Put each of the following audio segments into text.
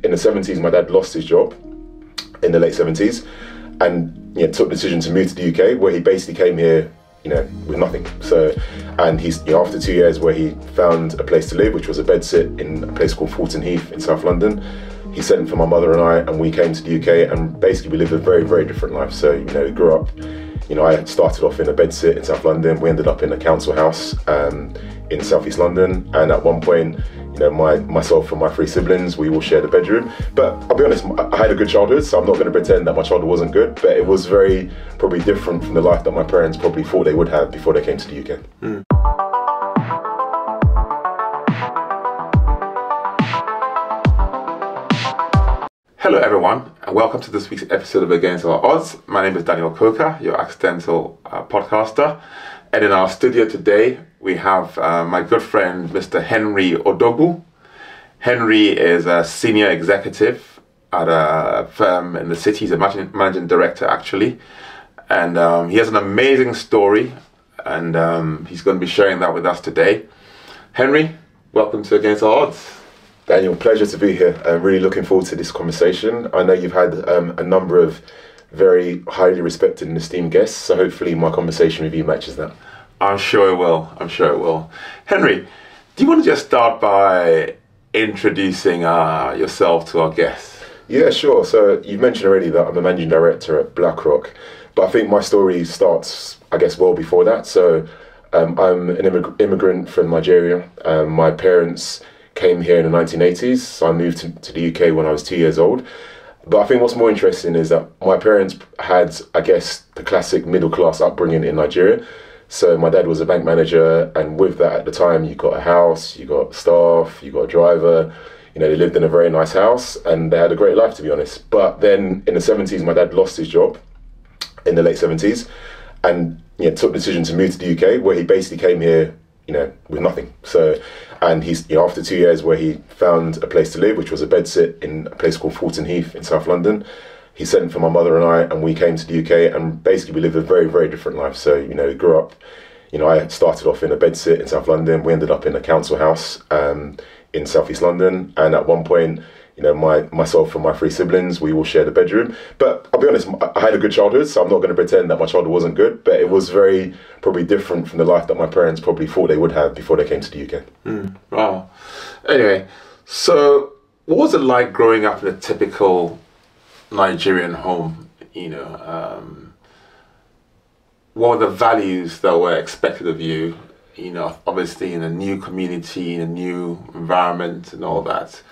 then in the 70s, my dad lost his job in the late 70s, and took the decision to move to the UK, where he basically came here, with nothing. So, and he's, after 2 years where he found a place to live, which was a bedsit in a place called Fulton Heath in South London, he sent for my mother and I, and we came to the UK, and basically we lived a very, very different life. So, we grew up, I started off in a bedsit in South London. We ended up in a council house in Southeast London, and at one point, myself and my three siblings, we all shared a bedroom. But I'll be honest, I had a good childhood, so I'm not going to pretend that my childhood wasn't good, but it was probably different from the life that my parents probably thought they would have before they came to the UK. Hello everyone, and welcome to this week's episode of Against Our Odds. My name is Daniel Coker, your accidental podcaster. And in our studio today, we have my good friend, Mr. Henry Odogwu. Henry is a senior executive at a firm in the city. He's a managing director, actually. And he has an amazing story, and he's going to be sharing that with us today. Henry, welcome to Against Our Odds. Daniel, pleasure to be here. I'm really looking forward to this conversation. I know you've had a number of very highly respected and esteemed guests, so hopefully my conversation with you matches that. I'm sure it will. I'm sure it will. Henry, do you want to just start by introducing yourself to our guests? Yeah, sure. So you've mentioned already that I'm a managing director at BlackRock, but I think my story starts, I guess, well before that. So I'm an immigrant from Nigeria. My parents came here in the 1980s, so I moved to the UK when I was 2 years old. But I think what's more interesting is that my parents had, I guess, the classic middle-class upbringing in Nigeria. So my dad was a bank manager, and with that at the time, you got a house, you got staff, you got a driver. They lived in a very nice house, and they had a great life, to be honest. But then in the 70s, my dad lost his job in the late 70s, and took the decision to move to the UK, where he basically came here, with nothing. So, and he's, after 2 years where he found a place to live, which was a bedsit in a place called Fulton Heath in South London, he sent for my mother and I, and we came to the UK, and basically we lived a very, very different life. So, we grew up, I started off in a bedsit in South London. We ended up in a council house in Southeast London, and at one point, myself and my three siblings, we all shared a bedroom. But I'll be honest, I had a good childhood, so I'm not going to pretend that my childhood wasn't good, but it was probably different from the life that my parents probably thought they would have before they came to the UK. Wow. Anyway, so what was it like growing up in a typical Nigerian home? What were the values that were expected of you? Obviously in a new community, in a new environment and all that.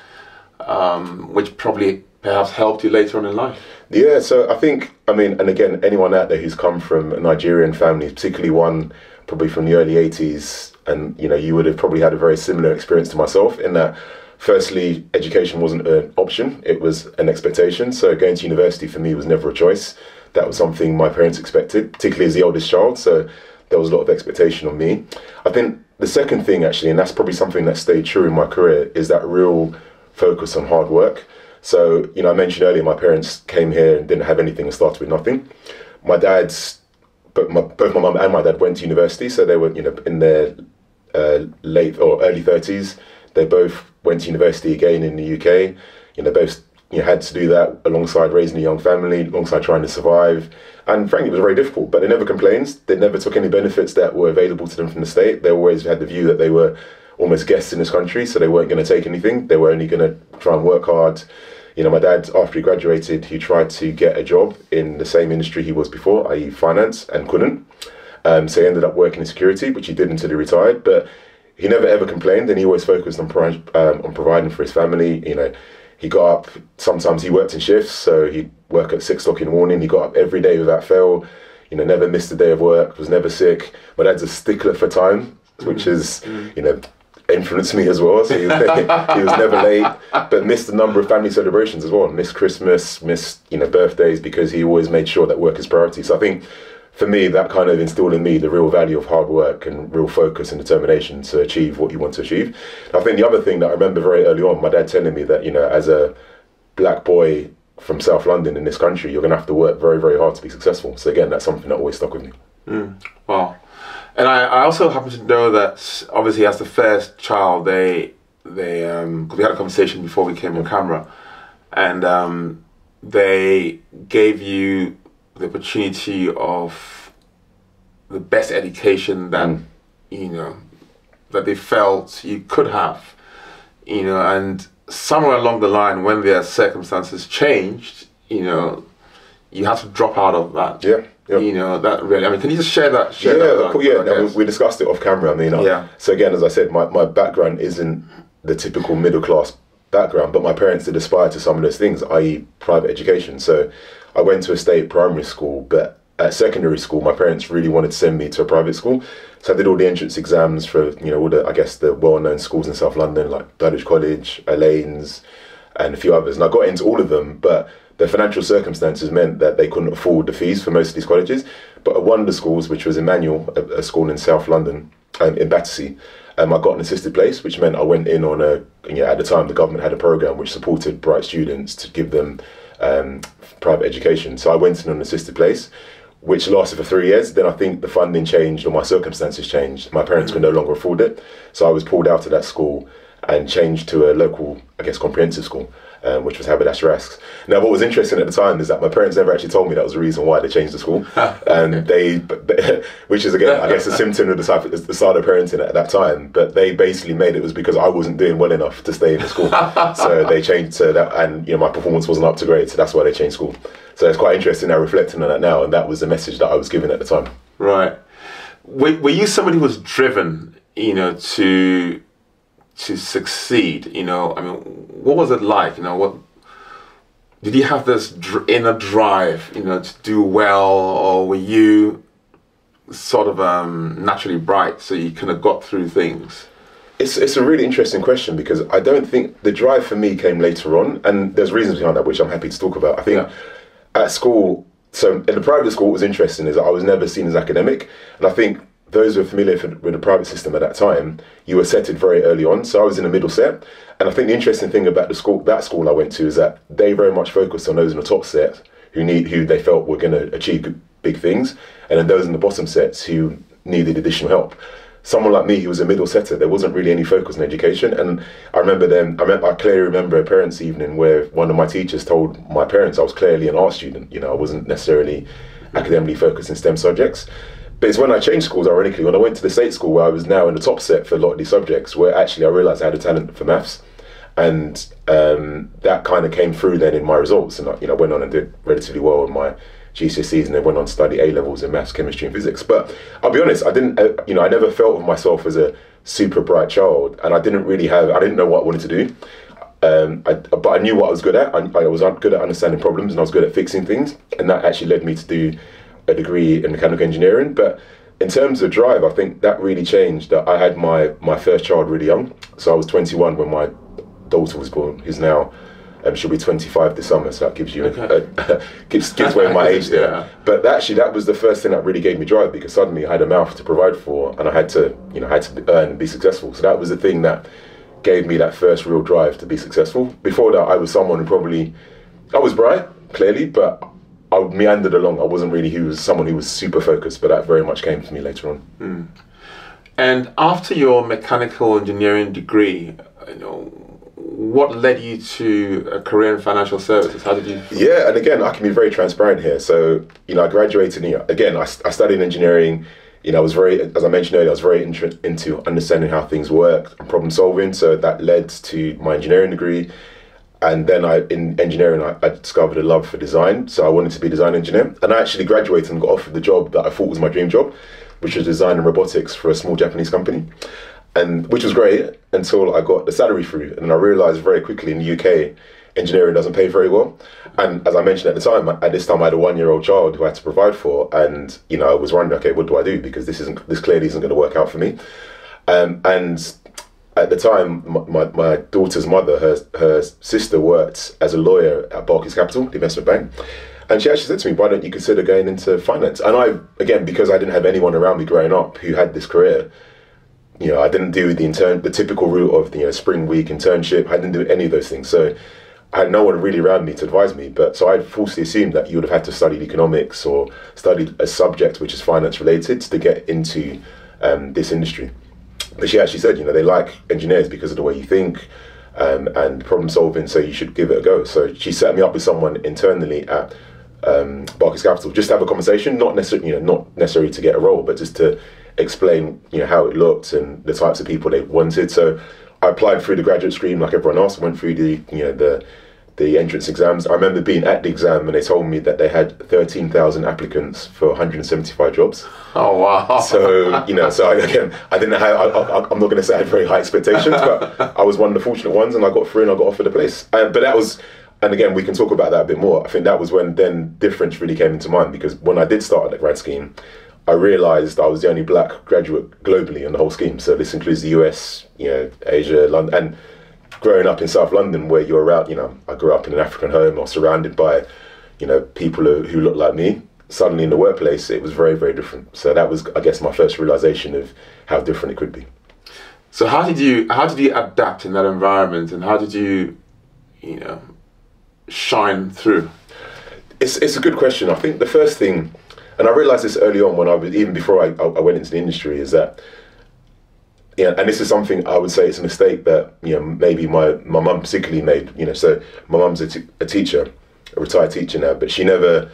Which probably perhaps helped you later on in life. Yeah, so and again, anyone out there who's come from a Nigerian family, particularly one probably from the early 80s, and you would have probably had a very similar experience to myself in that, firstly, education wasn't an option, it was an expectation. So going to university for me was never a choice. That was something my parents expected, particularly as the oldest child, so there was a lot of expectation on me. I think the second thing, actually, and that's probably something that stayed true in my career, is that real focus on hard work. So, I mentioned earlier, my parents came here and didn't have anything and started with nothing. Both my mum and my dad went to university, so they were, in their late or early 30s. They both went to university again in the UK. They both had to do that alongside raising a young family, alongside trying to survive. And frankly, it was very difficult, but they never complained. They never took any benefits that were available to them from the state. They always had the view that they were almost guests in this country, so they weren't going to take anything. They were only going to try and work hard. My dad, after he graduated, he tried to get a job in the same industry he was before, i.e. finance, and couldn't. So he ended up working in security, which he did until he retired. But he never ever complained, and he always focused on providing for his family. He got up, sometimes he worked in shifts, so he'd work at 6 o'clock in the morning. He got up every day without fail, never missed a day of work, was never sick. My dad's a stickler for time, which is, influenced me as well. So he was never late, but missed a number of family celebrations as well. Missed Christmas, missed birthdays, because he always made sure that work is priority. So I think for me, that kind of instilled in me the real value of hard work and real focus and determination to achieve what you want to achieve. I think the other thing that I remember very early on, my dad telling me that, as a black boy from South London in this country, you're going to have to work very, very hard to be successful. So again, that's something that always stuck with me. Wow. And I also happen to know that obviously as the first child, because we had a conversation before we came on camera, and they gave you the opportunity of the best education that that they felt you could have, and somewhere along the line, when their circumstances changed, you had to drop out of that. Yeah. That really. I mean, can you just share that? We discussed it off camera. I mean, so again, as I said, my background isn't the typical middle class background, but my parents did aspire to some of those things, i.e. private education. So I went to a state primary school, but at secondary school, my parents really wanted to send me to a private school. So I did all the entrance exams for, all the, I guess, the well-known schools in South London, like Dulwich College, Lanes, and a few others. And I got into all of them, but the financial circumstances meant that they couldn't afford the fees for most of these colleges. But at one of the schools, which was Emmanuel, a school in South London, in Battersea, I got an assisted place, which meant I went in on at the time, the government had a program which supported bright students to give them private education. So I went in on an assisted place, which lasted for 3 years. Then I think the funding changed, or my circumstances changed. My parents could no longer afford it. So I was pulled out of that school and changed to a local, I guess, comprehensive school, which was Haberdasher Aske's. Now, what was interesting at the time is that my parents never actually told me that was the reason why they changed the school. And which is, again, I guess, a symptom of the style of parenting at that time. But they basically made it was because I wasn't doing well enough to stay in the school. So they changed to that, and my performance wasn't up to grade. So that's why they changed school. So it's quite interesting now reflecting on that now, and that was the message that I was given at the time. Right. Were you somebody who was driven, to succeed? I mean, what was it like? What did you have this inner drive, to do well, or were you sort of naturally bright, so you kind of got through things? It's a really interesting question, because I don't think the drive for me came later on, and there's reasons behind that which I'm happy to talk about. I think at school, so in the private school, what was interesting is that I was never seen as academic, and I think those who are familiar with the private system at that time, you were setted very early on. So I was in the middle set, and I think the interesting thing about that school I went to is that they very much focused on those in the top set who they felt were going to achieve big things, and then those in the bottom sets who needed additional help. Someone like me who was a middle setter, there wasn't really any focus on education. And I clearly remember a parents' evening where one of my teachers told my parents I was clearly an art student. I wasn't necessarily academically focused in STEM subjects. But it's when I changed schools, ironically, when I went to the state school where I was now in the top set for a lot of these subjects, where actually I realised I had a talent for maths. And that kind of came through then in my results. And I went on and did relatively well in my GCSEs, and then went on to study A-levels in maths, chemistry and physics. But I'll be honest, I never felt of myself as a super bright child, and I didn't know what I wanted to do. But I knew what I was good at. I was good at understanding problems, and I was good at fixing things. And that actually led me to do a degree in mechanical engineering. But in terms of drive, I think that really changed. That I had my first child really young. So I was 21 when my daughter was born, who's now she'll be 25 this summer, so that gives you gives away my age there. Yeah. But actually, that was the first thing that really gave me drive, because suddenly I had a mouth to provide for, and I had to earn and be successful. So that was the thing that gave me that first real drive to be successful. Before that, I was someone who I was bright, clearly, but I meandered along. I wasn't really someone who was super focused, but that very much came to me later on. Mm. And after your mechanical engineering degree, what led you to a career in financial services? How did you? Yeah, and again, I can be very transparent here. So, I graduated. Again, I studied engineering. I was as I mentioned earlier, I was very into understanding how things work and problem solving. So that led to my engineering degree. And then in engineering, I discovered a love for design. So I wanted to be a design engineer. And I actually graduated and got offered the job that I thought was my dream job, which was design and robotics for a small Japanese company. And which was great until I got the salary through. And I realized very quickly in the UK, engineering doesn't pay very well. And as I mentioned at this time, I had a 1-year-old child who I had to provide for. And, I was wondering, okay, what do I do? Because this clearly isn't going to work out for me. And at the time, my daughter's mother, her sister worked as a lawyer at Barclays Capital, the investment bank. And she actually said to me, why don't you consider going into finance? And because I didn't have anyone around me growing up who had this career, I didn't do the typical route of the spring week internship. I didn't do any of those things. So I had no one really around me to advise me. So I falsely assumed that you would have had to study economics or studied a subject which is finance related to get into this industry. But she actually said, they like engineers because of the way you think, and problem solving, so you should give it a go. So she set me up with someone internally at Barclays Capital, just to have a conversation, not necessarily to get a role, but just to explain how it looked and the types of people they wanted. So I applied through the graduate stream like everyone else, went through the entrance exams. I remember being at the exam and they told me that they had 13,000 applicants for 175 jobs. Oh wow! So I didn't have. I'm not going to say I had very high expectations, but I was one of the fortunate ones, and I got through and I got offered a place. But that was, and again, we can talk about that a bit more. I think that was when then difference really came into mind, because when I did start at the grad scheme, I realised I was the only black graduate globally in the whole scheme. So this includes the US, Asia, London, and growing up in South London, where you're around, I grew up in an African home, I was surrounded by, people who looked like me. Suddenly in the workplace, it was very, very different. So that was, I guess, my first realisation of how different it could be. So how did you adapt in that environment, and how did you, shine through? It's a good question. I think the first thing, and I realised this early on even before I went into the industry, is that, and this is something I would say it's a mistake that, maybe my mum particularly made, so my mum's a teacher, a retired teacher now, but she never,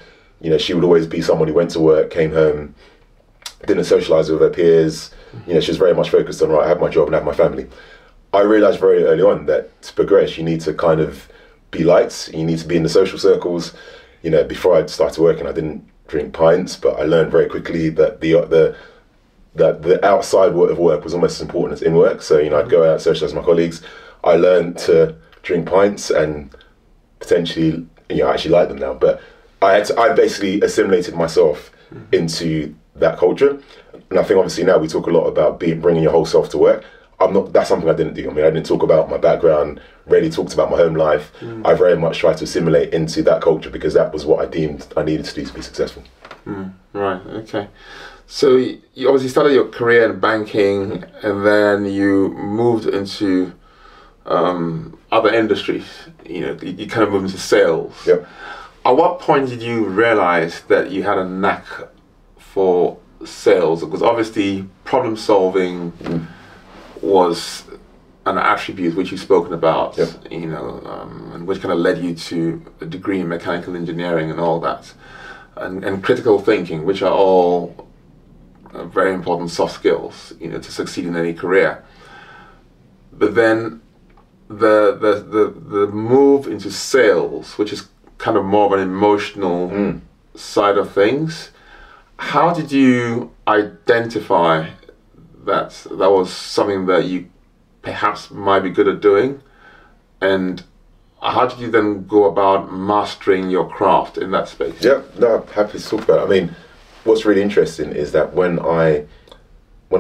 she would always be someone who went to work, came home, didn't socialise with her peers, she was very much focused on, right, I have my job and I have my family. I realised very early on that to progress, you need to kind of be liked, you need to be in the social circles. Before I started working, I didn't drink pints, but I learned very quickly that the outside of work was almost as important as in work. So, I'd go out, socialise with my colleagues. I learned to drink pints and potentially, I actually like them now, but I basically assimilated myself into that culture. And I think obviously now we talk a lot about bringing your whole self to work. That's something I didn't do. I didn't talk about my background, rarely talked about my home life. I very much tried to assimilate into that culture because that was what I deemed I needed to do to be successful. Right, okay. So you obviously started your career in banking, and then you moved into other industries. You kind of moved into sales. Yep. At what point did you realize that you had a knack for sales? Because obviously problem solving was an attribute which you've spoken about, yep. And which kind of led you to a degree in mechanical engineering and all that, and critical thinking, which are all very important soft skills, to succeed in any career. But then the move into sales, which is kind of more of an emotional side of things, how did you identify that was something that you perhaps might be good at doing, and how did you then go about mastering your craft in that space? Yeah, no, I'm happy to talk about it. What's really interesting is that when I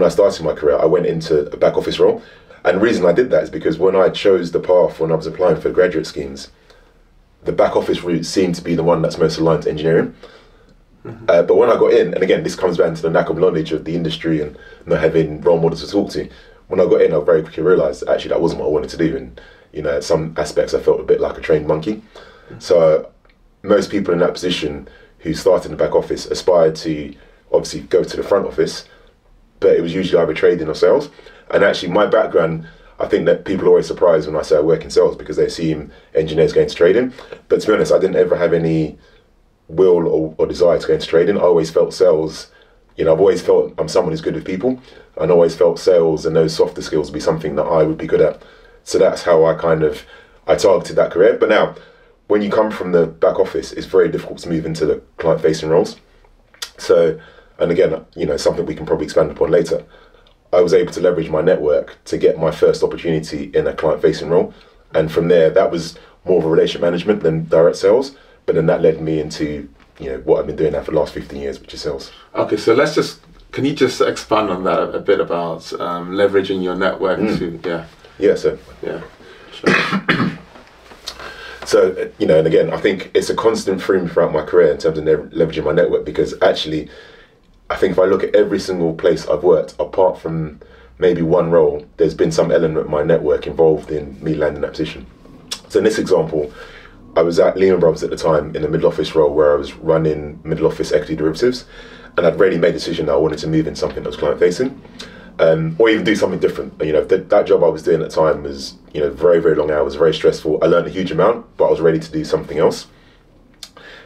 started my career, I went into a back office role, and the reason I did that is because when I chose the path when I was applying for graduate schemes, the back office route seemed to be the one that's most aligned to engineering. But when I got in, and again, this comes back to the lack of knowledge of the industry and not having role models to talk to. When I got in, I very quickly realised actually that wasn't what I wanted to do, and at some aspects I felt a bit like a trained monkey. So most people in that position who started in the back office aspired to obviously go to the front office, but it was usually either trading or sales. And actually my background, I think that people are always surprised when I say I work in sales because they assume engineers going to trading. But to be honest, I didn't ever have any will or desire to go into trading. I always felt sales, I've always felt I'm someone who's good with people, and always felt sales and those softer skills would be something that I would be good at. So that's how I targeted that career. But now, when you come from the back office, it's very difficult to move into the client-facing roles. So, and again, something we can probably expand upon later. I was able to leverage my network to get my first opportunity in a client-facing role. And from there, that was more of a relationship management than direct sales. But then that led me into, what I've been doing now for the last 15 years, which is sales. Okay, so can you just expand on that a bit about leveraging your network to, Yeah, so. Yeah, sure. So, and again, I think it's a constant theme throughout my career in terms of leveraging my network, because actually, I think if I look at every single place I've worked, apart from maybe one role, there's been some element of my network involved in me landing that position. So in this example, I was at Lehman Brothers at the time in a middle office role where I was running middle office equity derivatives, and I'd already made a decision that I wanted to move in something that was client facing. or even do something different. You know, that job I was doing at the time was, you know, very, very long hours, very stressful. I learned a huge amount, but I was ready to do something else.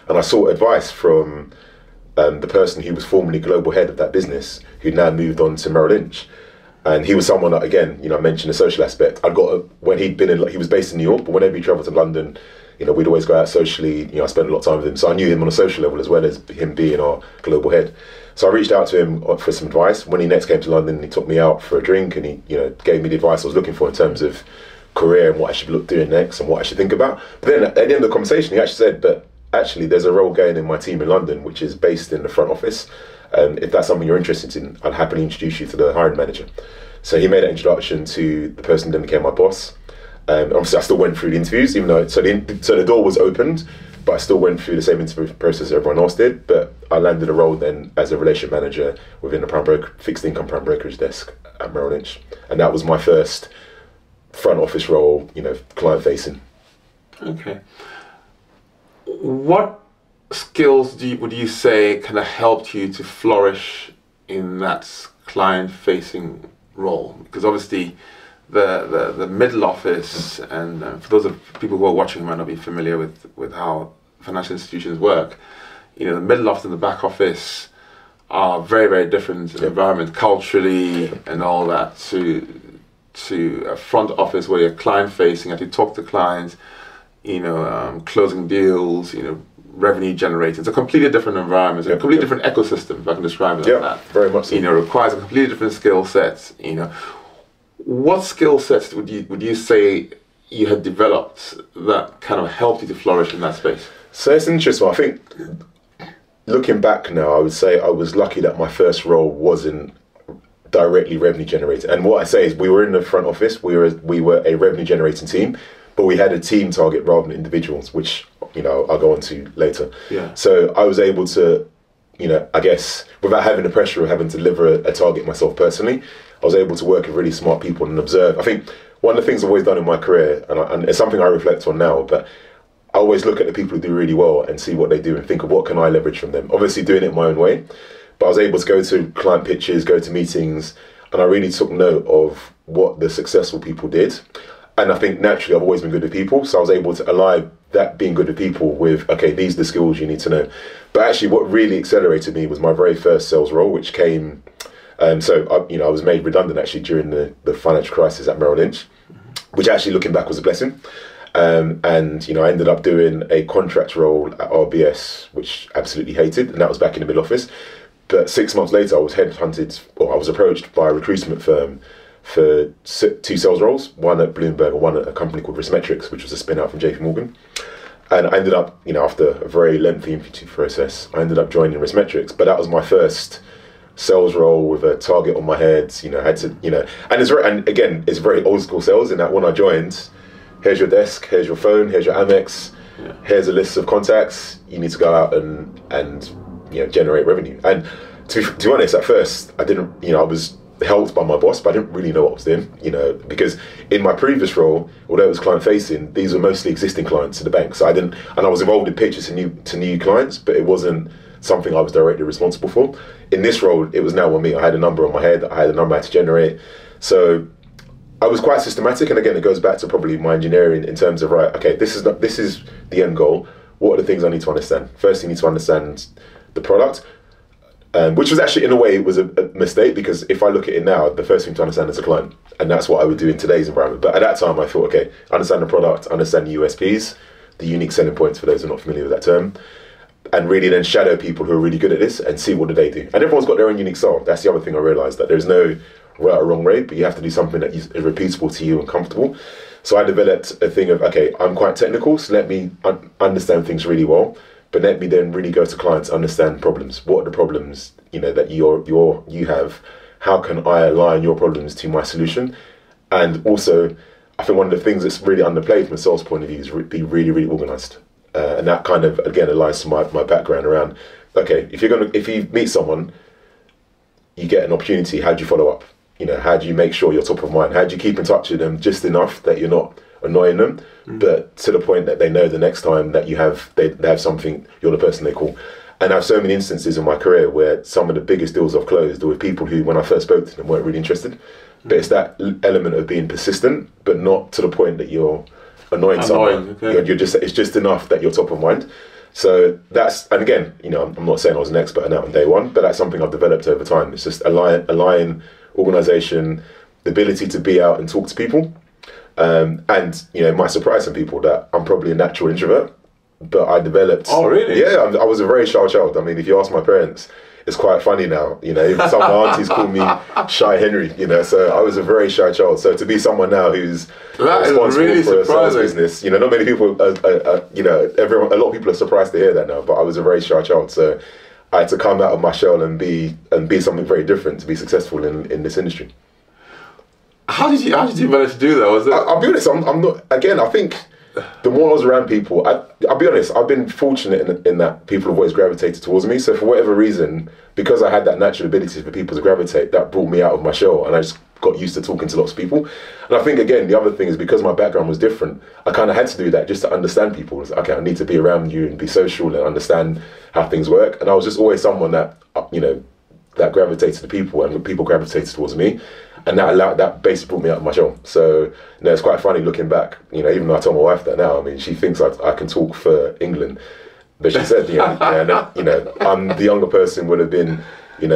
And I sought advice from the person who was formerly global head of that business, who now moved on to Merrill Lynch. And he was someone that, again, you know, I mentioned the social aspect. When he'd been in, he was based in New York, but whenever he traveled to London, you know, we'd always go out socially. You know, I spent a lot of time with him, so I knew him on a social level as well as him being our global head. So I reached out to him for some advice. When he next came to London, he took me out for a drink, and he, you know, gave me the advice I was looking for in terms of career and what I should look doing next and what I should think about. But then at the end of the conversation, he actually said, "But actually, there's a role going in my team in London, which is based in the front office. If that's something you're interested in, I'd happily introduce you to the hiring manager." So he made an introduction to the person who then became my boss. Obviously, I still went through the interviews, even though so the door was opened, but I still went through the same interview process everyone else did. But I landed a role then as a relationship manager within the fixed income prime brokerage desk at Merrill Lynch, and that was my first front office role, you know, client facing. Okay. What skills would you say kind of helped you to flourish in that client facing role? Because obviously the middle office, and for those of people who are watching who might not be familiar with how financial institutions work, you know, the middle office and the back office are very, very different environment culturally and all that to a front office where you're client facing, and you talk to clients, you know, closing deals, you know, revenue generating. It's a completely different environment, a completely different ecosystem, if I can describe it like that. Very much so. You know, requires a completely different skill set. You know, what skill sets would you say you had developed that kind of helped you to flourish in that space? So it's interesting. I think looking back now, I would say I was lucky that my first role wasn't directly revenue generated. And what I say is, we were in the front office. We were a revenue generating team, but we had a team target rather than individuals, which, you know, I'll go on to later. Yeah. So I was able to, you know, I guess without having the pressure of having to deliver a target myself personally, I was able to work with really smart people and observe. I think one of the things I've always done in my career, and it's something I reflect on now, but I always look at the people who do really well and see what they do and think of what can I leverage from them. Obviously doing it my own way, but I was able to go to client pitches, go to meetings, and I really took note of what the successful people did. And I think naturally I've always been good with people, so I was able to align that being good with people with, okay, these are the skills you need to know. But actually what really accelerated me was my very first sales role, which came, I was made redundant actually during the financial crisis at Merrill Lynch, which actually looking back was a blessing. And, you know, I ended up doing a contract role at RBS, which I absolutely hated, and that was back in the middle office. But 6 months later, I was headhunted, or I was approached by a recruitment firm for 2 sales roles, one at Bloomberg and one at a company called Riskmetrics, which was a spin out from JP Morgan. And I ended up, you know, after a very lengthy interview process, I ended up joining Riskmetrics. But that was my first sales role with a target on my head. You know, I had to, you know, and again, it's very old school sales in that when I joined, here's your desk, here's your phone, here's your Amex, here's a list of contacts. You need to go out and you know, generate revenue. And to be honest, at first, I didn't, you know, I was helped by my boss, but I didn't really know what I was doing, you know, because in my previous role, although it was client facing, these were mostly existing clients to the bank. So I was involved in pitches to new clients, but it wasn't something I was directly responsible for. In this role, it was now on me. I had a number on my head, I had a number I had to generate. So I was quite systematic, and again, it goes back to probably my engineering in terms of, right, okay, this is the end goal. What are the things I need to understand? First, you need to understand the product, which was actually, in a way, it was a mistake, because if I look at it now, the first thing to understand is a client, and that's what I would do in today's environment. But at that time, I thought, okay, understand the product, understand the USPs, the unique selling points for those who are not familiar with that term, and really then shadow people who are really good at this and see what do they do. And everyone's got their own unique style. That's the other thing I realized, that there's no right or wrong way, but you have to do something that is repeatable to you and comfortable. So I developed a thing of, okay, I'm quite technical, so let me understand things really well, but let me then really go to clients, understand problems. What are the problems, you know, that you have? How can I align your problems to my solution? And also, I think one of the things that's really underplayed from a sales point of view is be really, really organized. And that kind of, again, aligns to my background around, okay, if you meet someone, you get an opportunity, how do you follow up? You know, how do you make sure you're top of mind? How do you keep in touch with them just enough that you're not annoying them, but to the point that they know the next time that they have something, you're the person they call. And I have so many instances in my career where some of the biggest deals I've closed are with people who, when I first spoke to them, weren't really interested. But it's that element of being persistent, but not to the point that you're annoying someone. Okay. It's just enough that you're top of mind. So that's, and again, I'm not saying I was an expert on that on day one, but that's something I've developed over time. It's just a lion organization, the ability to be out and talk to people. And, it might surprise some people that I'm probably a natural introvert, but I developed... Oh, really? Yeah, I was a very shy child. I mean, if you ask my parents, it's quite funny now, even some of my aunties call me Shy Henry, so I was a very shy child. So to be someone now who's responsible really for a sales surprising. business, not many people, a lot of people are surprised to hear that now, but I was a very shy child. So I had to come out of my shell and be something very different to be successful in this industry. How did you manage to do that? Was it? I'll be honest, I'm not, again, I think the more I was around people, I'll be honest, I've been fortunate in that people have always gravitated towards me. So for whatever reason, because I had that natural ability for people to gravitate, that brought me out of my shell, and I just got used to talking to lots of people. And I think, again, the other thing is because my background was different, I kind of had to do that just to understand people. It's like, okay, I need to be around you and be social and understand how things work. And I was just always someone that, that gravitated to people, and people gravitated towards me. And that basically brought me out of my shell. So, it's quite funny looking back. Even though I tell my wife that now, I mean, she thinks I can talk for England, but she said, I'm the younger person would have been,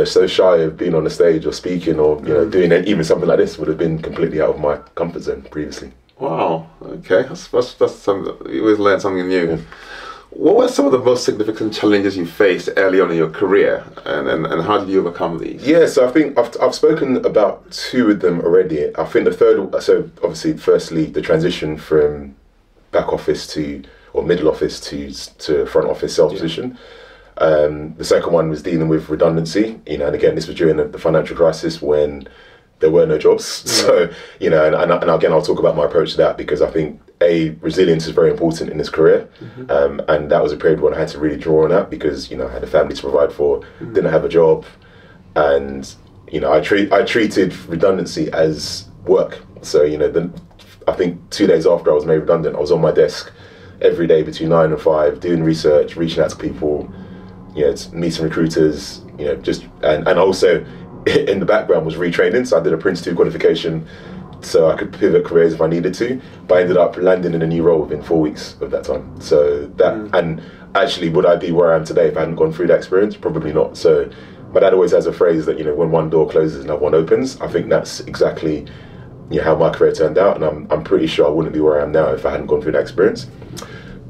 so shy of being on the stage or speaking or doing even something like this would have been completely out of my comfort zone previously. Wow. Okay, that's something. You always learn something new. Yeah. What were some of the most significant challenges you faced early on in your career, and how did you overcome these? Yeah, so I think I've spoken about two of them already. I think the third, so obviously, firstly, the transition from back office or middle office to front office sales position. The second one was dealing with redundancy, and again, this was during the financial crisis when there were no jobs. So, and again, I'll talk about my approach to that, because I think resilience is very important in this career. And that was a period when I had to really draw on that, because, I had a family to provide for, didn't have a job. And, I treated redundancy as work. So, I think 2 days after I was made redundant, I was on my desk every day between 9 and 5, doing research, reaching out to people, meeting recruiters, and also in the background was retraining. So I did a Prince 2 qualification so I could pivot careers if I needed to, but I ended up landing in a new role within 4 weeks of that time. So and actually, would I be where I am today if I hadn't gone through that experience? Probably not. So my dad always has a phrase that, when one door closes, another one opens. I think that's exactly how my career turned out, and I'm pretty sure I wouldn't be where I am now if I hadn't gone through that experience.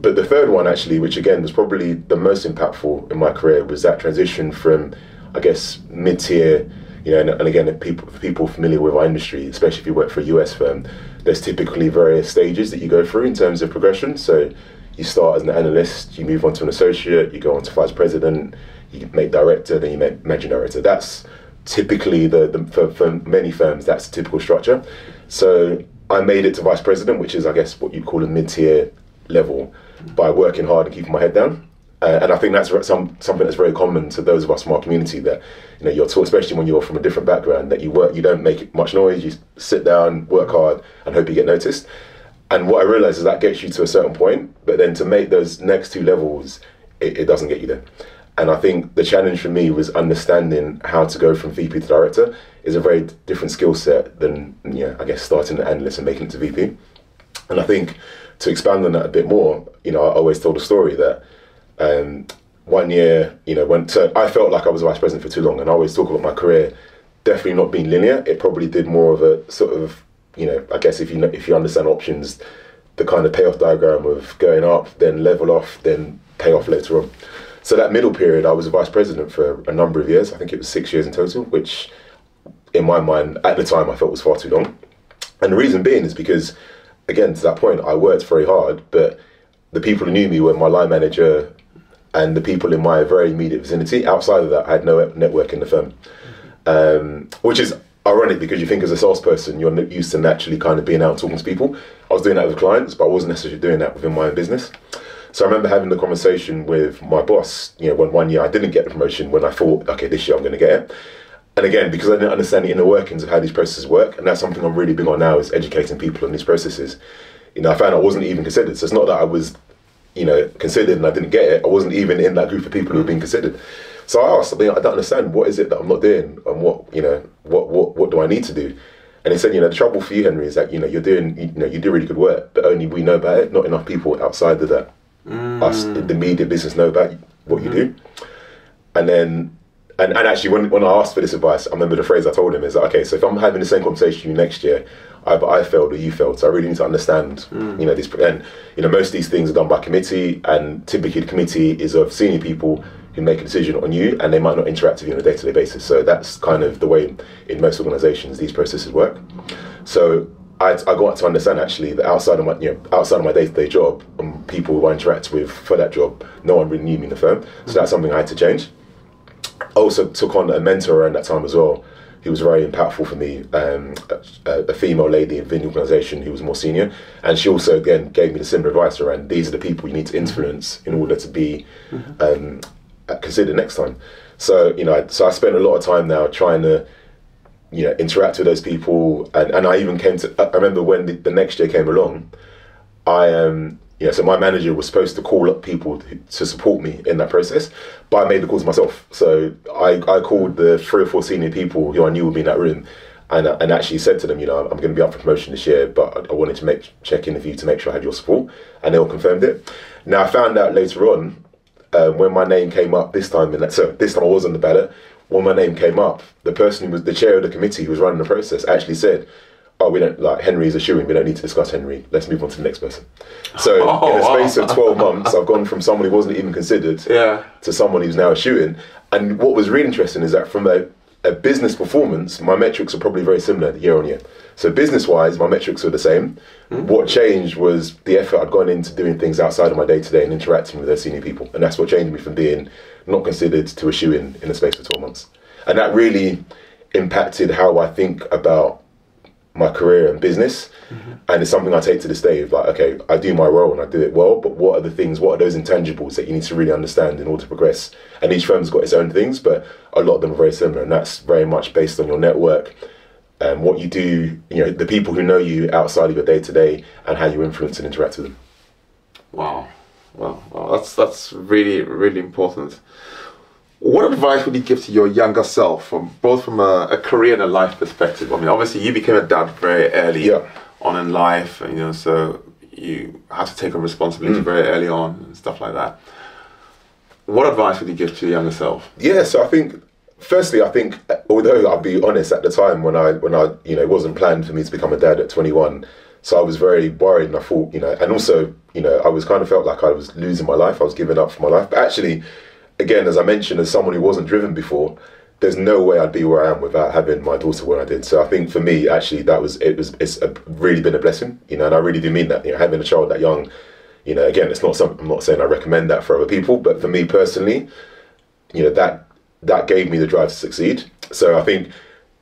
But the third one, actually, which again was probably the most impactful in my career, was that transition from, I guess, mid-tier, and again, people familiar with our industry, especially if you work for a US firm, there's typically various stages that you go through in terms of progression. So you start as an analyst, you move on to an associate, you go on to vice president, you make director, then you make managing director. That's typically for many firms, that's a typical structure. So I made it to vice president, which is, I guess, what you'd call a mid-tier level, by working hard and keeping my head down. And I think that's something that's very common to those of us from our community, that you're taught, especially when you're from a different background, that you don't make much noise, you sit down, work hard, and hope you get noticed. And what I realized is that gets you to a certain point, but then to make those next two levels, it doesn't get you there. And I think the challenge for me was understanding how to go from VP to director is a very different skill set than, I guess, starting an analyst and making it to VP. And I think to expand on that a bit more, I always told a story that 1 year, so I felt like I was vice president for too long, and I always talk about my career definitely not being linear. It probably did more of a sort of, I guess if you understand options, the kind of payoff diagram of going up, then level off, then pay off later on. So that middle period, I was a vice president for a number of years. I think it was 6 years in total, which in my mind at the time I felt was far too long. And the reason being is because, again, to that point, I worked very hard, but the people who knew me were my line manager and the people in my very immediate vicinity. Outside of that, I had no network in the firm, which is ironic because you think as a salesperson, you're used to naturally kind of being out talking to people. I was doing that with clients, but I wasn't necessarily doing that within my own business. So I remember having the conversation with my boss, when 1 year I didn't get the promotion, when I thought, okay, this year I'm going to get it. And again, because I didn't understand the inner workings of how these processes work, and that's something I'm really big on now, is educating people on these processes. I found I wasn't even considered. So it's not that I was, considered and I didn't get it, I wasn't even in that group of people who were being considered. So I asked, I don't understand, what is it that I'm not doing, and what do I need to do? And he said, the trouble for you, Henry, is that you do really good work, but only we know about it. Not enough people outside of that, us in the media business, know about what you do. And then, and actually, when I asked for this advice, I remember the phrase I told him is, okay, so if I'm having the same conversation with you next year, either I failed or you failed. So I really need to understand, this. And most of these things are done by committee, and typically the committee is of senior people who make a decision on you, and they might not interact with you on a day-to-day basis. So that's kind of the way in most organisations these processes work. So I got to understand actually that outside of my day-to-day job and people who I interact with for that job, no one really knew me in the firm. So that's something I had to change. I also took on a mentor around that time as well. He was very impactful for me, a female lady in the organisation who was more senior, and she also again gave me the similar advice around these are the people you need to influence in order to be considered next time. So I spent a lot of time now trying to interact with those people, and I even came to. I remember when the next year came along, so my manager was supposed to call up people to support me in that process, but I made the calls myself. So I called the 3 or 4 senior people who I knew would be in that room, and actually said to them, I'm going to be up for promotion this year, but I wanted to check in with you to make sure I had your support, and they all confirmed it. Now I found out later on, when my name came up this time, this time I was on the ballot. When my name came up, the person who was the chair of the committee who was running the process actually said, "Oh, we don't like Henry's a shoo-in. We don't need to discuss Henry. Let's move on to the next person." So in the space of 12 months, I've gone from someone who wasn't even considered to someone who's now a shoo-in. And what was really interesting is that from a business performance, my metrics are probably very similar year on year. So business-wise, my metrics were the same. What changed was the effort I'd gone into doing things outside of my day-to-day and interacting with those senior people. And that's what changed me from being not considered to a shoo-in in the space of 12 months. And that really impacted how I think about my career and business. And it's something I take to this day of like, okay, I do my role and I do it well, but what are those intangibles that you need to really understand in order to progress? And each firm's got its own things, but a lot of them are very similar, and that's very much based on your network and what you do, the people who know you outside of your day-to-day and how you influence and interact with them. Wow. Well, that's really, really important. What advice would you give to your younger self, both from a career and a life perspective? I mean, obviously you became a dad very early on in life, so you had to take on responsibility very early on and stuff like that. What advice would you give to your younger self? Yeah, so I think, firstly, although I'll be honest, at the time when I it wasn't planned for me to become a dad at 21, so I was very worried, and I thought, and also, I was kind of felt like I was losing my life, I was giving up for my life. But actually, again, as I mentioned, as someone who wasn't driven before, there's no way I'd be where I am without having my daughter when I did. So I think for me, actually, it's really been a blessing, and I really do mean that. Having a child that young, again, it's not something, I'm not saying I recommend that for other people, but for me personally, that gave me the drive to succeed. So I think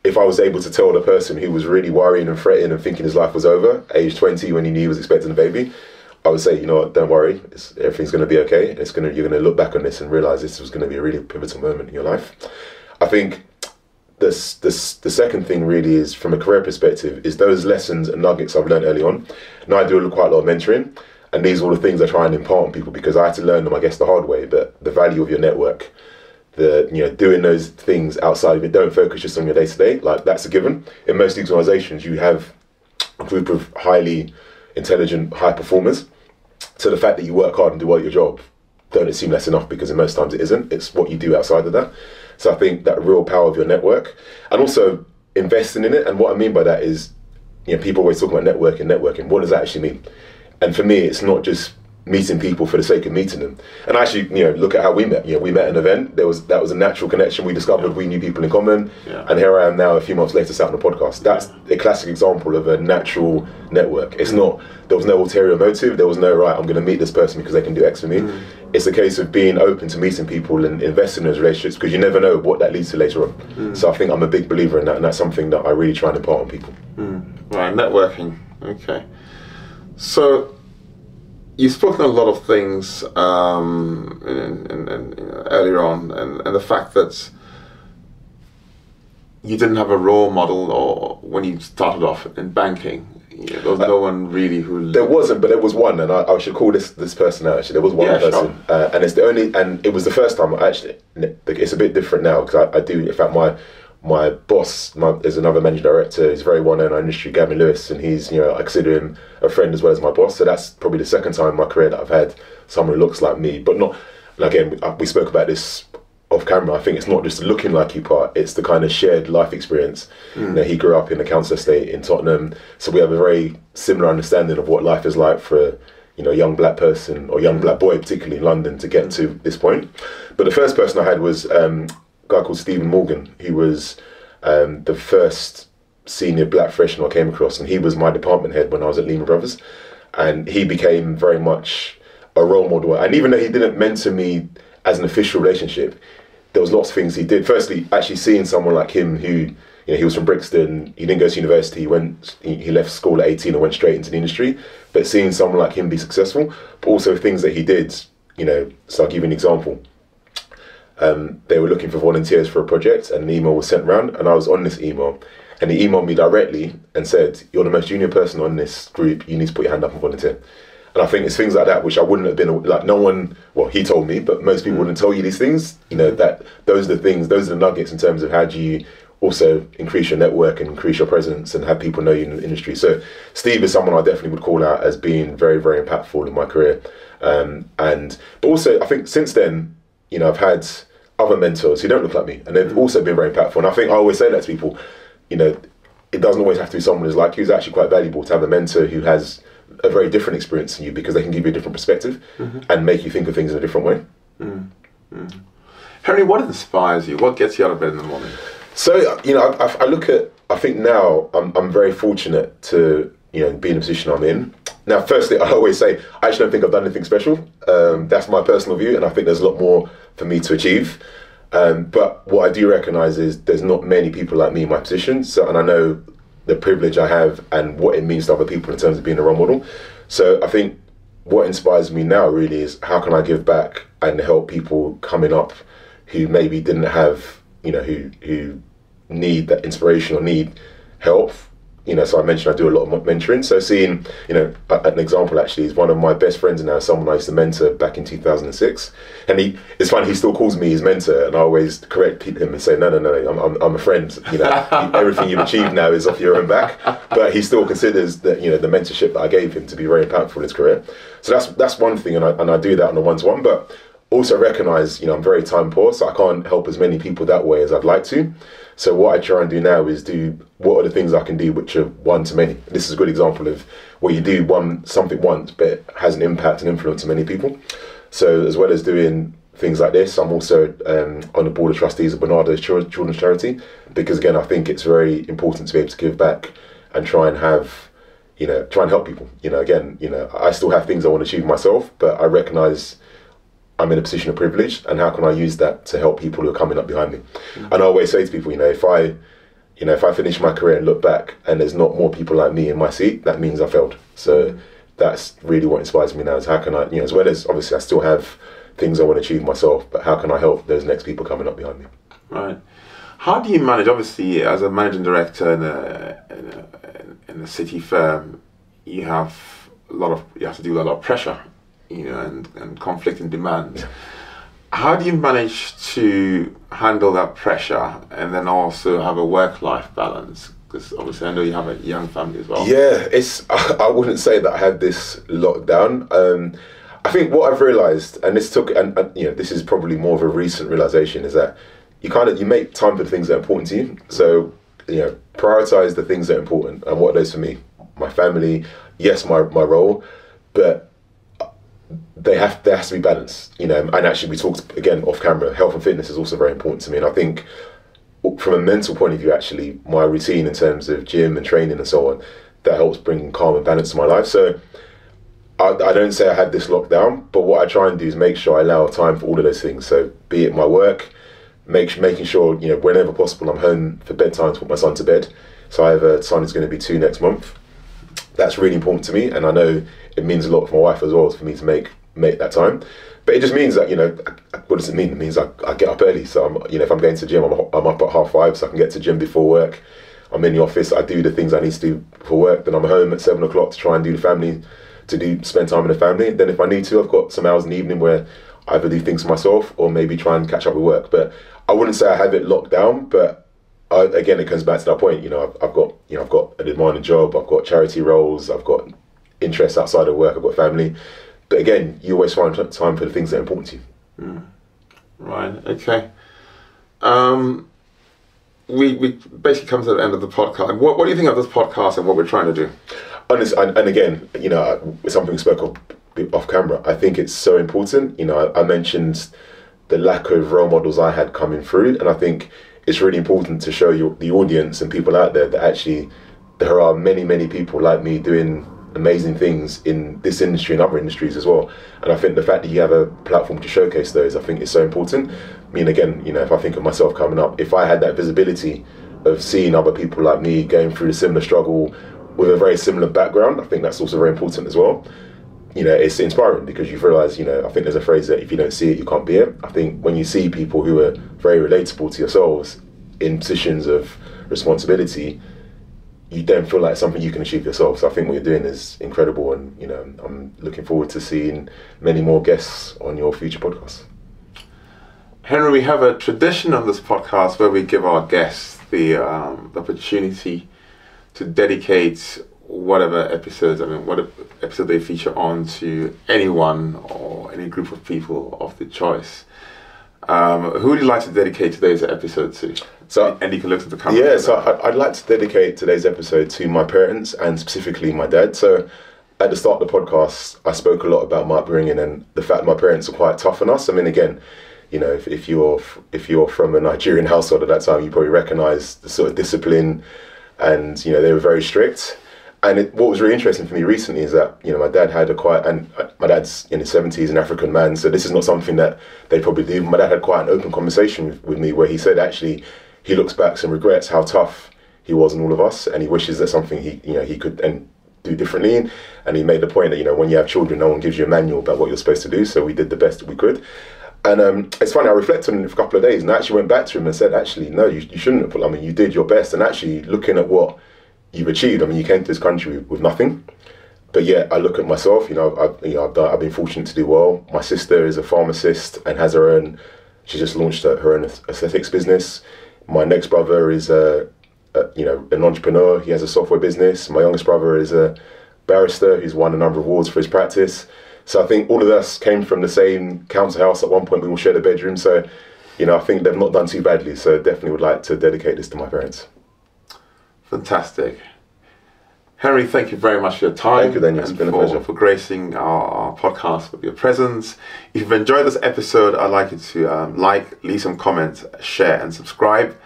if I was able to tell the person who was really worrying and fretting and thinking his life was over, age 20 when he knew he was expecting a baby, I would say, don't worry, everything's going to be okay. You're going to look back on this and realize this was going to be a really pivotal moment in your life. I think the second thing really is, from a career perspective, is those lessons and nuggets I've learned early on. Now I do quite a lot of mentoring, and these are all the things I try and impart on people because I had to learn them, I guess, the hard way. But the value of your network, doing those things outside of it, don't focus just on your day-to-day. Like, that's a given. In most of these organizations, you have a group of highly intelligent, high performers. So the fact that you work hard and do well at your job, don't assume that's enough, because in most times it isn't. It's what you do outside of that. So I think that real power of your network, and also investing in it. And what I mean by that is, people always talk about networking. What does that actually mean? And for me, it's not just meeting people for the sake of meeting them. And actually, look at how we met. We met at an event. That was a natural connection. We discovered we knew people in common. And here I am now, a few months later, sat on a podcast. That's a classic example of a natural network. It's not, there was no ulterior motive. There was no, right, I'm going to meet this person because they can do X for me. It's a case of being open to meeting people and investing in those relationships, because you never know what that leads to later on. So I think I'm a big believer in that, and that's something that I really try and impart on people. Right, networking. Okay. So, you've spoken a lot of things earlier on, and the fact that you didn't have a role model or when you started off in banking. Yeah, there was no one really who... There wasn't, but there was one, and I should call this person out, actually. There was one person, sure. And it's the only, and it was the first time, actually, it's a bit different now, because I do, in fact, my boss, there's another managing director, he's very well known in our industry, Gavin Lewis, and he's, you know, I consider him a friend as well as my boss, so that's probably the second time in my career that I've had someone who looks like me, but not, and again, we spoke about this off camera. I think it's not just looking like you part, it's the kind of shared life experience. You know, he grew up in a council estate in Tottenham, so we have a very similar understanding of what life is like for, you know, a young black person or young black boy, particularly in London, to get to this point. But the first person I had was a guy called Stephen Morgan. He was the first senior black professional I came across, and he was my department head when I was at Lehman Brothers, and he became very much a role model. And even though he didn't mentor me as an official relationship, there was lots of things he did. Firstly, actually seeing someone like him who, you know, he was from Brixton, he didn't go to university, he left school at 18 and went straight into the industry, but seeing someone like him be successful, but also things that he did, you know, so I'll give you an example. They were looking for volunteers for a project, and an email was sent around, and I was on this email, and he emailed me directly and said, "You're the most junior person on this group, you need to put your hand up and volunteer." And I think it's things like that which I wouldn't have been, like, no one, well, he told me, but most people wouldn't tell you these things. You know, that those are the things, those are the nuggets in terms of how do you also increase your network and increase your presence and have people know you in the industry. So Steve is someone I definitely would call out as being very, very impactful in my career. But also, I think since then, you know, I've had other mentors who don't look like me, and they've also been very impactful. And I think I always say that to people, you know, it doesn't always have to be someone who's like you. It's actually quite valuable to have a mentor who has a very different experience than you, because they can give you a different perspective and make you think of things in a different way. Henry, what inspires you? What gets you out of bed in the morning? So, you know, I look at, I think now I'm very fortunate to, you know, be in the position I'm in. Now, firstly, I always say, I actually don't think I've done anything special. That's my personal view, and I think there's a lot more for me to achieve. But what I do recognise is there's not many people like me in my position. So, and I know the privilege I have and what it means to other people in terms of being a role model. So I think what inspires me now really is how can I give back and help people coming up who maybe didn't have, you know, who need that inspiration or need help. You know, so I mentioned I do a lot of mentoring. So seeing, you know, an example actually is one of my best friends now, someone I used to mentor back in 2006. And it's funny, he still calls me his mentor, and I always correct him and say, no, I'm a friend. You know, everything you've achieved now is off your own back. But he still considers that, you know, the mentorship that I gave him to be very impactful in his career. So that's one thing, and I do that on a one-to-one. But also recognise, you know, I'm very time poor, so I can't help as many people that way as I'd like to. So what I try and do now is do what are the things I can do which are one to many. This is a good example of where you do something once, but it has an impact and influence on many people. So as well as doing things like this, I'm also on the board of trustees of Bernardo's Children's Charity, because again, I think it's very important to be able to give back and try and have, you know, try and help people. You know, again, you know, I still have things I want to achieve myself, but I recognise I'm in a position of privilege, and how can I use that to help people who are coming up behind me? And I always say to people, you know, if I finish my career and look back and there's not more people like me in my seat, that means I failed. So that's really what inspires me now, is how can I, you know, as well as obviously I still have things I want to achieve myself, but how can I help those next people coming up behind me? Right. How do you manage, obviously, as a managing director in a city firm, you have to deal with a lot of pressure, you know, and conflicting demands. Yeah. How do you manage to handle that pressure and then also have a work-life balance? Because obviously I know you have a young family as well. Yeah, I wouldn't say that I had this locked down. I think what I've realised, and this took, and you know, this is probably more of a recent realisation, is that you make time for the things that are important to you. So, you know, prioritise the things that are important. And what are those for me? My family, yes, my role, but there has to be balance, you know. And actually, we talked again off camera, health and fitness is also very important to me. And I think from a mental point of view, actually, my routine in terms of gym and training and so on, that helps bring calm and balance to my life. So I don't say I had this locked down, but what I try and do is make sure I allow time for all of those things. So be it my work, making sure, you know, whenever possible, I'm home for bedtime to put my son to bed. So I have a son who's going to be 2 next month. That's really important to me, and I know it means a lot for my wife as well, for me to make that time. But it just means that, you know, what does it mean? It means I get up early. So you know, if I'm going to the gym, I'm up at 5:30, so I can get to the gym before work. I'm in the office, I do the things I need to do for work, then I'm home at 7 o'clock to try and spend time with the family. Then if I need to, I've got some hours in the evening where I either do things for myself or maybe try and catch up with work. But I wouldn't say I have it locked down, but again, it comes back to that point. I've got a demanding job, I've got charity roles, I've got interests outside of work, I've got family. But again, you always find time for the things that are important to you. Right, okay. We basically come to the end of the podcast. What do you think of this podcast and what we're trying to do? And again, it's something we spoke of off camera. I think it's so important. I mentioned the lack of role models I had coming through, and I think it's really important to show the audience and people out there that actually there are many people like me doing amazing things in this industry and other industries as well. And I think the fact that you have a platform to showcase those, I think is so important. I mean, again, if I think of myself coming up, if I had that visibility of seeing other people like me going through a similar struggle with a very similar background, I think that's also very important as well. It's inspiring because you realise, I think there's a phrase that if you don't see it, you can't be it. I think when you see people who are very relatable to yourselves in positions of responsibility, you then feel like it's something you can achieve yourself. So I think what you're doing is incredible, and I'm looking forward to seeing many more guests on your future podcasts. Henry, we have a tradition on this podcast where we give our guests the opportunity to dedicate whatever episodes, what episode they feature on to anyone or any group of people of their choice. Who would you like to dedicate today's episode to? And you can look at the camera. Yeah, so I'd like to dedicate today's episode to my parents and specifically my dad. So at the start of the podcast, I spoke a lot about my upbringing and the fact my parents are quite tough on us. I mean, again, if you're from a Nigerian household at that time, you probably recognise the sort of discipline, and they were very strict. And what was really interesting for me recently is that my dad had my dad's in his 70s, an African man, so this is not something that they probably do. My dad had quite an open conversation with me where he said actually he looks back and regrets how tough he was on all of us, and he wishes that something he could do differently. And he made the point that when you have children, no one gives you a manual about what you're supposed to do, so we did the best that we could. And it's funny, I reflected on it for a couple of days and I actually went back to him and said, actually, no, you shouldn't have. You did your best, and actually looking at what you've achieved. You came to this country with nothing, but yet I look at myself. I've been fortunate to do well. My sister is a pharmacist and has her own. She just launched her own aesthetics business. My next brother is an entrepreneur. He has a software business. My youngest brother is a barrister who's won a number of awards for his practice. So I think all of us came from the same council house. At one point, we all shared a bedroom. So, I think they've not done too badly. So definitely would like to dedicate this to my parents. Fantastic. Henry, thank you very much for your time. Thank you, Daniel. It's been a pleasure. For gracing our podcast with your presence. If you've enjoyed this episode, I'd like you to leave some comments, share, and subscribe.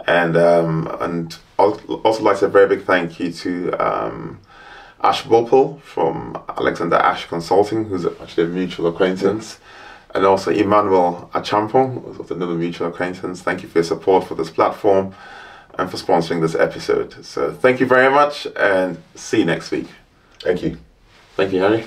And I'd also like to say a very big thank you to Ash Bopel from Alexander Ash Consulting, who's actually a mutual acquaintance. And also Emmanuel Achampong, who's another mutual acquaintance. Thank you for your support for this platform and for sponsoring this episode. So thank you very much, and see you next week. Thank you. Thank you, Henry.